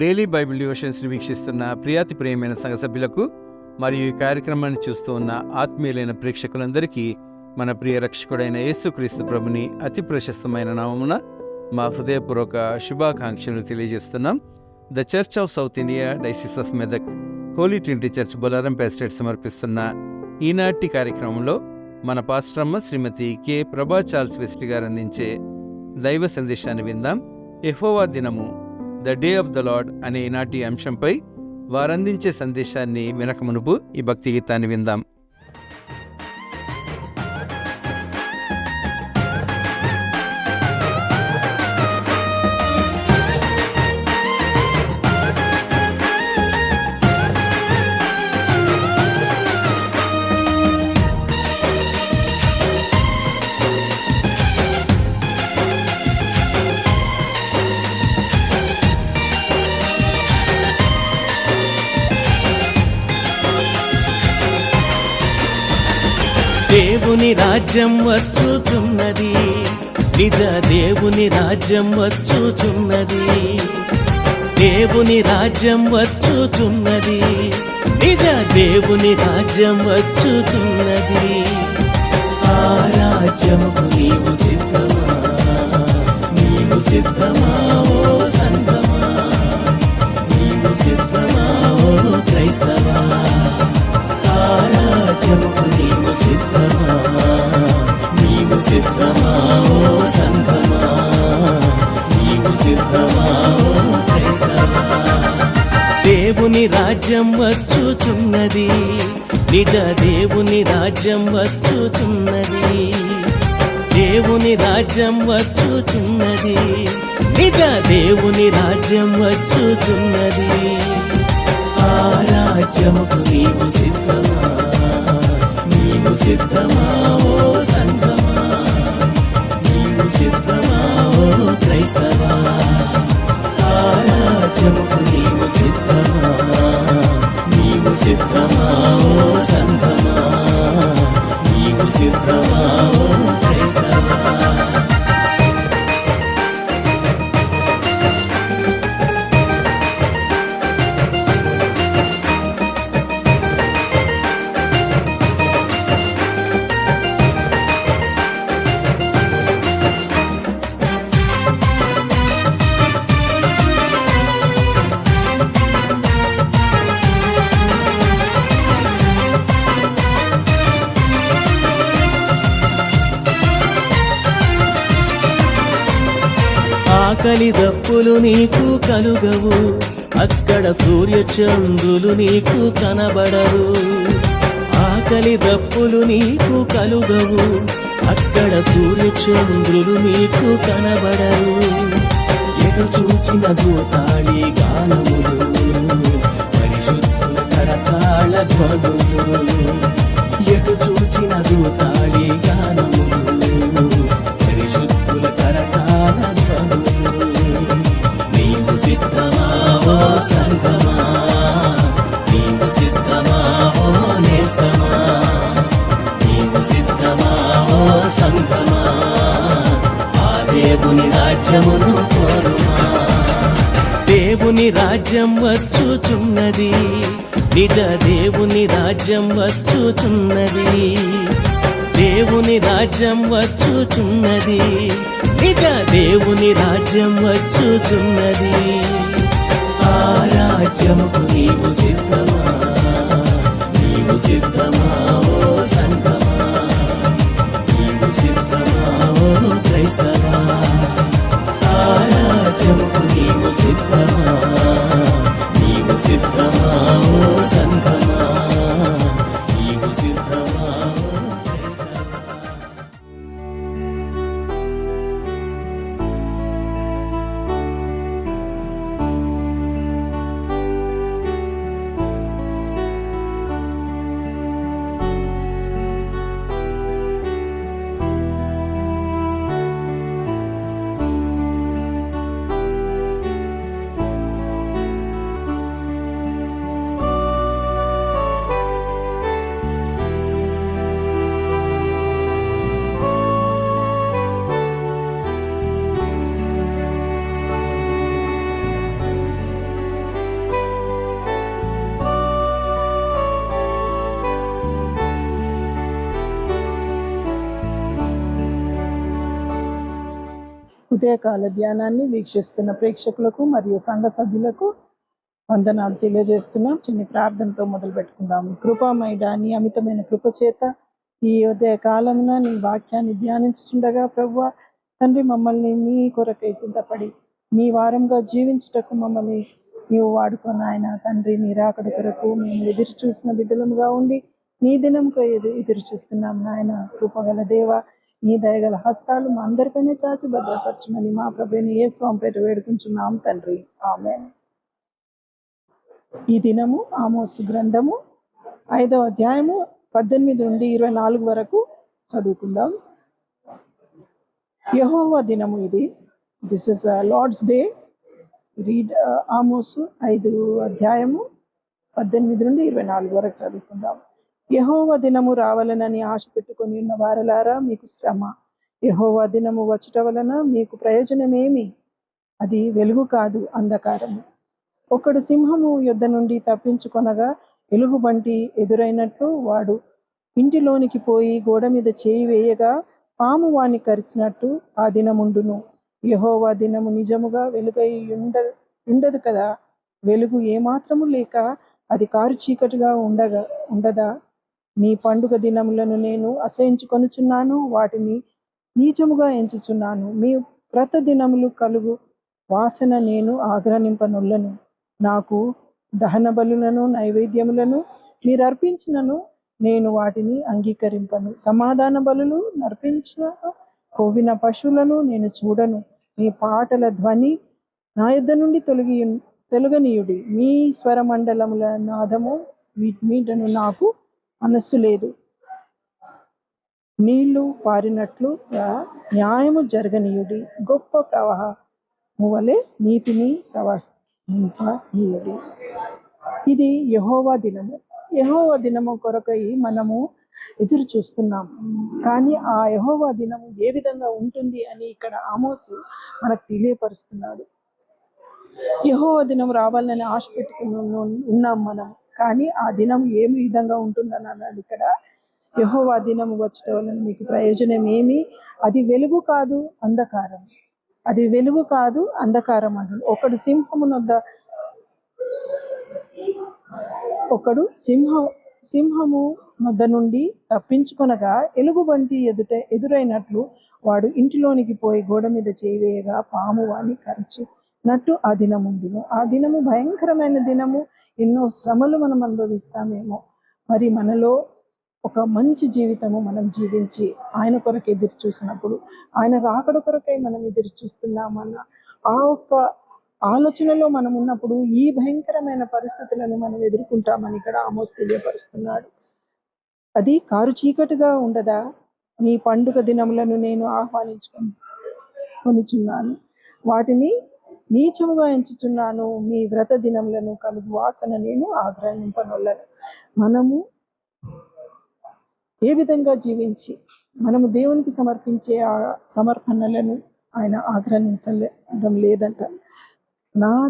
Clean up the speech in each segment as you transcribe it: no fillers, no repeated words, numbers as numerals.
Daily Bible డివోషన్స్ని వీక్షిస్తున్న ప్రియాతి ప్రియమైన సంఘ సభ్యులకు మరియు ఈ కార్యక్రమాన్ని చూస్తూ ఉన్న ఆత్మీయులైన ప్రేక్షకులందరికీ మన ప్రియ రక్షకుడైన యేసుక్రీస్తు ప్రభుని అతి ప్రశస్తమైన నామమున మా హృదయపూర్వక శుభాకాంక్షలు తెలియజేస్తున్నాం. The church of south India diocese of Medak holy trinity church Bolarum estate సమర్పిస్తున్న ఈనాటి కార్యక్రమంలో మన పాస్టరమ్మ Srimathi K Prabha Charles Wesley garu అందించే దైవ సందేశాన్ని విందాం. యెహోవా దినము, the day of the lord అనే ఈనాటి అంశంపై వారందించే సందేశాన్ని వినక మునుపు ఈ భక్తి గీతాన్ని విందాం. దేవుని రాజ్యం వచ్చుచున్నది, నిజ దేవుని రాజ్యం వచ్చుచున్నది. దేవుని రాజ్యం వచ్చుచున్నది, నిజ దేవుని రాజ్యం వచ్చుచున్నది. ఆ రాజ్యముకు నీవు సిద్ధమా, నీవు సిద్ధమా ఓ సంఘమా, నీవు సిద్ధమా ఓ క్రైస్తవా. ఆ రాజ్యముకు నీవు సిద్ధమా, నీవు సిద్ధమా ఓ సంఘమా, నీవు సిద్ధమా ఓ క్రైస్తవా. దేవుని రాజ్యం వచ్చుచున్నది, నిజ దేవుని రాజ్యం వచ్చుచున్నది. దేవుని రాజ్యం వచ్చుచున్నది, నిజ దేవుని రాజ్యం వచ్చుచున్నది. ఆ రాజ్యముకు నీవు సిద్ధమా, నీవు సిద్ధమా ఓ సంఘమా, నీవు సిద్ధమా ఓ క్రైస్తవా. ఆ రాజ్యముకు నీవు సిద్ధమా, నీవు సిద్ధమా ఓ సంఘమా, నీవు సిద్ధమా ఓ క్రైస్తవా. ఆకలి దప్పులు నీకు కలుగవు, అక్కడ సూర్యచంద్రులు నీకు కనబడరు. ఆకలి దప్పులు నీకు కలుగవు, అక్కడ సూర్యచంద్రులు నీకు కనబడరు. ఎటు చూచిన దూతాళి గానములు, పరిశుద్ధుల కరతాళ ధ్వనులు. ఎటు చూచిన దూతాళి గానములు, పరిశుద్ధుల కరతాళ ధ్వనులు. నీవు సిద్ధమా ఓ సంఘమా, నీవు సిద్ధమా ఓ నేస్తమా, నీవు సిద్ధమా ఓ సంఘమా. ఆ దేవుని రాజ్యమును కోరుమా. దేవుని రాజ్యం వచ్చుచున్నది, నిజ దేవుని రాజ్యం వచ్చుచున్నది. దేవుని రాజ్యం వచ్చుచున్నది, నిజ దేవుని రాజ్యం వచ్చుచున్నది. ఆ రాజ్యముకు నీవు సిద్ధమా, నీవు సిద్ధమా ఓ సంఘమా, నీవు సిద్ధమా ఓ క్రైస్తవా. ఆ రాజ్యముకు నీవు సిద్ధమా, నీవు సిద్ధమా ఓ సంఘమా, నీవు సిద్ధమా ఓ. ఉదయకాల ధ్యానాన్ని వీక్షిస్తున్న ప్రేక్షకులకు మరియు సంఘ సభ్యులకు వందనాలు తెలియజేస్తున్నాం. చిన్న ప్రార్థనతో మొదలు పెట్టుకుందాం. కృపామయుడా, నీ అమితమైన కృప చేత ఈ ఉదయ కాలమున నీ వాక్యాన్ని ధ్యానించుచుండగా ప్రభువా తండ్రి, మమ్మల్ని నీ కొరకై సిద్ధపడి నీ వారంగా జీవించుటకు మమ్మల్ని నీవు వాడుకొని ఆయన తండ్రి, నీ రాకడ కొరకు మేము ఎదురు చూసిన బిడ్డలముగా ఉండి నీ దినంకు ఎదురు చూస్తున్నాం నాయన. కృపగల దేవ, నీ దయగల హస్తాలు మా అందరిపైన చాచి భద్రపరచమని మా ప్రభుని యేసు పేట వేడుకుంటున్నాం తండ్రి, ఆమేన్. ఈ దినము ఆమోసు గ్రంథము 5వ అధ్యాయము 18 నుండి 24 వరకు చదువుకుందాం. యెహోవా దినము ఇది. This is Lord's day. Read ఆమోసు 5 అధ్యాయము 18 నుండి 24 వరకు చదువుకుందాం. యెహోవా దినము రావాలనని ఆశ పెట్టుకొని ఉన్న వారలారా మీకు శ్రమ. యెహోవా దినము వచ్చుట వలన మీకు ప్రయోజనమేమి? అది వెలుగు కాదు, అంధకారము. ఒకడు సింహము యొద్ద నుండి తప్పించుకొనగా ఎలుగుబంటి ఎదురైనట్లు వాడు ఇంటిలోనికి పోయి గోడ మీద చేయి వేయగా పాము వాణ్ణి కరిచినట్టు ఆ దినముండును. యెహోవా దినము నిజముగా వెలుగై ఉండదు కదా. వెలుగు ఏమాత్రము లేక అది కారు చీకటిగా ఉండదా? మీ పండుగ దినములను నేను అసహించుకొనుచున్నాను, వాటిని నీచముగా ఎంచుచున్నాను. మీ వ్రత దినములు కలుగు వాసన నేను ఆగ్రహింపనొల్లను. నాకు దహన బలులను నైవేద్యములను మీరు అర్పించినను నేను వాటిని అంగీకరింపను. సమాధాన బలులు నర్పించిన కొవ్విన పశువులను నేను చూడను. మీ పాటల ధ్వని నా యొద్ద నుండి తొలగనీయుడి. మీ స్వరమండలముల నాదము మీటను నాకు మనస్సు లేదు. నీళ్లు పారినట్లుగా న్యాయము జరగనీయుడి. గొప్ప ప్రవాహము వలె నీతిని ప్రవహింపనీయుడి. ఇది యెహోవా దినము. యెహోవా దినము కొరకై మనము ఎదురు చూస్తున్నాం. కానీ ఆ యెహోవా దినము ఏ విధంగా ఉంటుంది అని ఇక్కడ ఆమోసు మనకు తెలియపరుస్తున్నాడు. యెహోవా దినం రావాలని ఆశ పెట్టుకుని ఉన్నాం మనం. కానీ ఆ దినం ఏ విధంగా ఉంటుందని అన్నాడు ఇక్కడ. యెహోవా దినము వచ్చుట వలన మీకు ప్రయోజనం ఏమి? అది వెలుగు కాదు, అంధకారం. అది వెలుగు కాదు, అంధకారం అంటాడు. ఒకడు సింహము నొద్ద నుండి తప్పించుకొనగా ఎలుగుబంటి ఎదురైనట్లు వాడు ఇంటిలోనికి పోయి గోడ మీద చేయవేయగా పాము వాణ్ణి కరిచినట్టు ఆ దినముండును. ఆ దినము భయంకరమైన దినము. ఎన్నో శ్రమలు మనం అనుభవిస్తామేమో. మరి మనలో ఒక మంచి జీవితము మనం జీవించి ఆయన కొరకు ఎదురు చూసినప్పుడు, ఆయన రాకడ కొరకై మనం ఎదురు చూస్తున్నామన్న ఆ ఒక్క ఆలోచనలో మనం ఉన్నప్పుడు ఈ భయంకరమైన పరిస్థితులను మనం ఎదుర్కొంటామని ఇక్కడ ఆమోస్ తెలియపరుస్తున్నాడు. అది కారు చీకటిగా ఉండదా? మీ పండుగ దినములను నేను ఆహ్వానించుకొనుచున్నాను, వాటిని నీచముగా ఎంచుచున్నాను. మీ వ్రత దినములను కలుగు వాసన నేను ఆగ్రహింపనొల్లను. మనము ఏ విధంగా జీవించి మనము దేవునికి సమర్పించే ఆ సమర్పణలను ఆయన ఆగ్రహించడం లేదంట. నాకు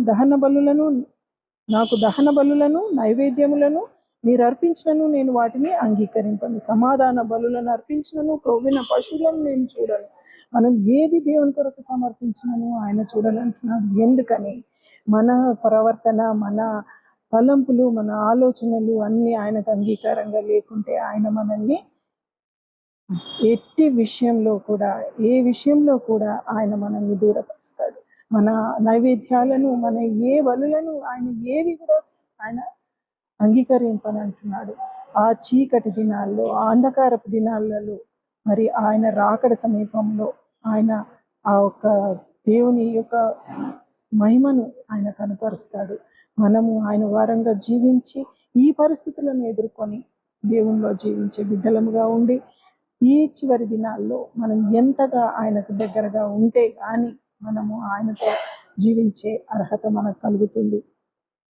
దహన బలులను నైవేద్యములను మీరు అర్పించినను నేను వాటిని అంగీకరింపను. సమాధాన బలులను అర్పించినను క్రొవ్విన పశువులను నేను చూడను. మనం ఏది దేవుని కొరకు సమర్పించినను ఆయన చూడాలంటున్నాడు. ఎందుకని? మన ప్రవర్తన, మన తలంపులు, మన ఆలోచనలు అన్నీ ఆయనకు అంగీకారంగా లేకుంటే ఆయన మనల్ని ఎట్టి విషయంలో కూడా, ఏ విషయంలో కూడా ఆయన మనల్ని దూరపరుస్తాడు. మన నైవేద్యాలను, మన ఏ బలులను ఆయన ఏవి కూడా ఆయన అంగీకరింపని అంటున్నాడు. ఆ చీకటి దినాల్లో, ఆ అంధకారపు దినాలలో, మరి ఆయన రాకడ సమీపంలో ఆయన ఆ ఒక్క దేవుని యొక్క మహిమను ఆయన కనపరుస్తాడు. మనము ఆయన వారంగా జీవించి ఈ పరిస్థితులను ఎదుర్కొని దేవునిలో జీవించే బిడ్డలముగా ఉండి ఈ చివరి దినాల్లో మనం ఎంతగా ఆయనకు దగ్గరగా ఉంటే కానీ మనము ఆయనతో జీవించే అర్హత మనకు కలుగుతుంది.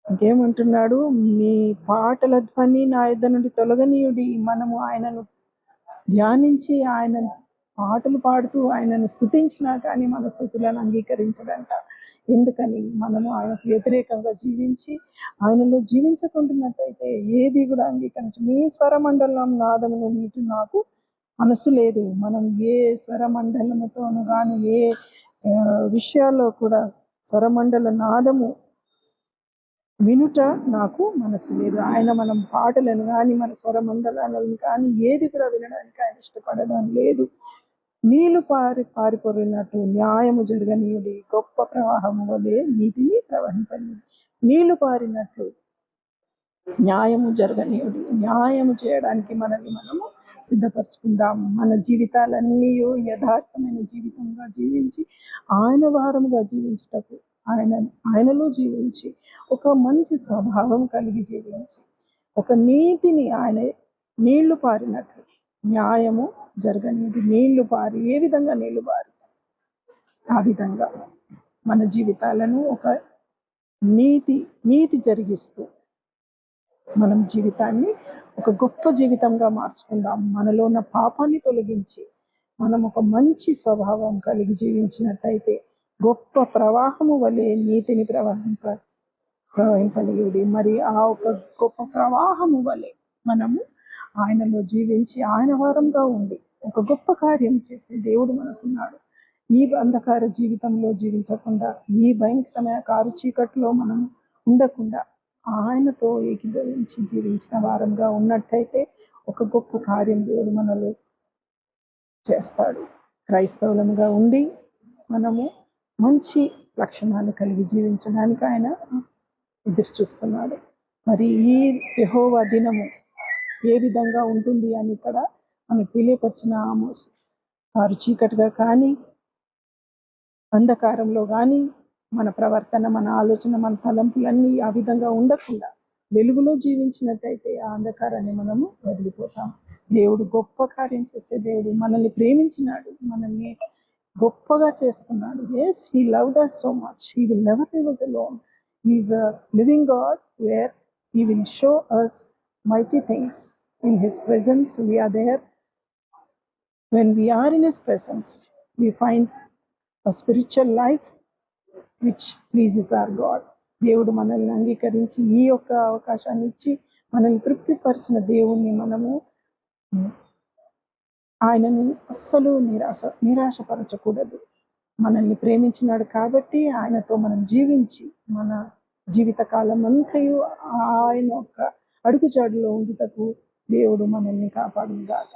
ఇంకేమంటున్నాడు? మీ పాటల ధ్వని నా యొద్ద నుండి తొలగనీయుడి. మనము ఆయనను ధ్యానించి ఆయన పాటలు పాడుతూ ఆయనను స్తుతించినా కానీ మన స్తుతులను అంగీకరించడంట. ఎందుకని? మనము ఆయనకు వ్యతిరేకంగా జీవించి ఆయనలో జీవించకుంటున్నట్టయితే ఏది కూడా అంగీకరించు. మీ స్వరమండలం నాదమును మీటు నాకు మనసు లేదు. మనం ఏ స్వరమండలముతోను కానీ ఏ విషయాల్లో కూడా స్వరమండల నాదము వినుట నాకు మనసు లేదు. ఆయన మనం పాటలను కానీ మన స్వరమండలాలను కానీ ఏది కూడా వినడానికి ఆయన ఇష్టపడడం లేదు. నీళ్లు పారిపోయినట్టు న్యాయము జరగనీయుడి, గొప్ప ప్రవాహము వలె నీతిని ప్రవహింపనీయుడి. నీళ్లు పారినట్లు న్యాయము జరగనీయుడి. న్యాయము చేయడానికి మనల్ని మనము సిద్ధపరచుకుందాం. మన జీవితాలన్నీ యథార్థమైన జీవితంగా జీవించి ఆయన వారముగా జీవించుటకు, ఆయనలో జీవించి ఒక మంచి స్వభావం కలిగి జీవించి ఒక నీతిని ఆయన నీళ్లు పారినట్లు న్యాయము జరగనీయుడి. నీళ్లు పారి ఏ విధంగా నీళ్లు పారి ఆ విధంగా మన జీవితాలను ఒక నీతి జరిగిస్తూ మనం జీవితాన్ని ఒక గొప్ప జీవితంగా మార్చుకుందాం. మనలో ఉన్న పాపాన్ని తొలగించి మనం ఒక మంచి స్వభావం కలిగి జీవించినట్టయితే గొప్ప ప్రవాహము వలె నీతిని ప్రవహింపనీయుడి. మరి ఆ ఒక గొప్ప ప్రవాహము వలె మనము ఆయనలో జీవించి ఆయన వారంగా ఉండి ఒక గొప్ప కార్యం చేసే దేవుడు మనకున్నాడు. ఈ అంధకార జీవితంలో జీవించకుండా, ఈ భయంకరమైన కారు చీకట్లో మనం ఉండకుండా ఆయనతో ఏకీభవించి జీవించిన వారంగా ఉన్నట్టయితే ఒక గొప్ప కార్యం దేవుడు మనలో చేస్తాడు. క్రైస్తవులముగా ఉండి మనము మంచి లక్షణాలు కలిగి జీవించడానికి ఆయన ఎదురు చూస్తున్నాడు. మరి ఈ యెహోవా దినము ఏ విధంగా ఉంటుంది అని ఇక్కడ మనకు తెలియపరిచిన ఆమోసు, కారు చీకటిగా కానీ అంధకారంలో కానీ మన ప్రవర్తన, మన ఆలోచన, మన తలంపులన్నీ ఆ విధంగా ఉండకుండా వెలుగులో జీవించినట్టయితే ఆ అంధకారాన్ని మనము వదిలిపోతాం. దేవుడు గొప్ప కార్యం చేసే దేవుడు. మనల్ని ప్రేమించినాడు, మనల్ని గొప్పగా చేస్తున్నాడు. Yes, he loved us so much. He will never leave us alone. He is a living God where he will show us mighty things in his presence. We are there. When we are in his presence, we find a spiritual life which pleases our God. దేవుడు మనల్ని అంగీకరించి ఈ యొక్క అవకాశాన్ని ఇచ్చి మనల్ని తృప్తిపరిచిన దేవుణ్ణి మనము ఆయనని అస్సలు నిరాశపరచకూడదు. మనల్ని ప్రేమించినాడు కాబట్టి ఆయనతో మనం జీవించి మన జీవితకాలం అంతయు ఆయన యొక్క అడుగుజాడులో ఉండుటకు దేవుడు మనల్ని కాపాడుగాక.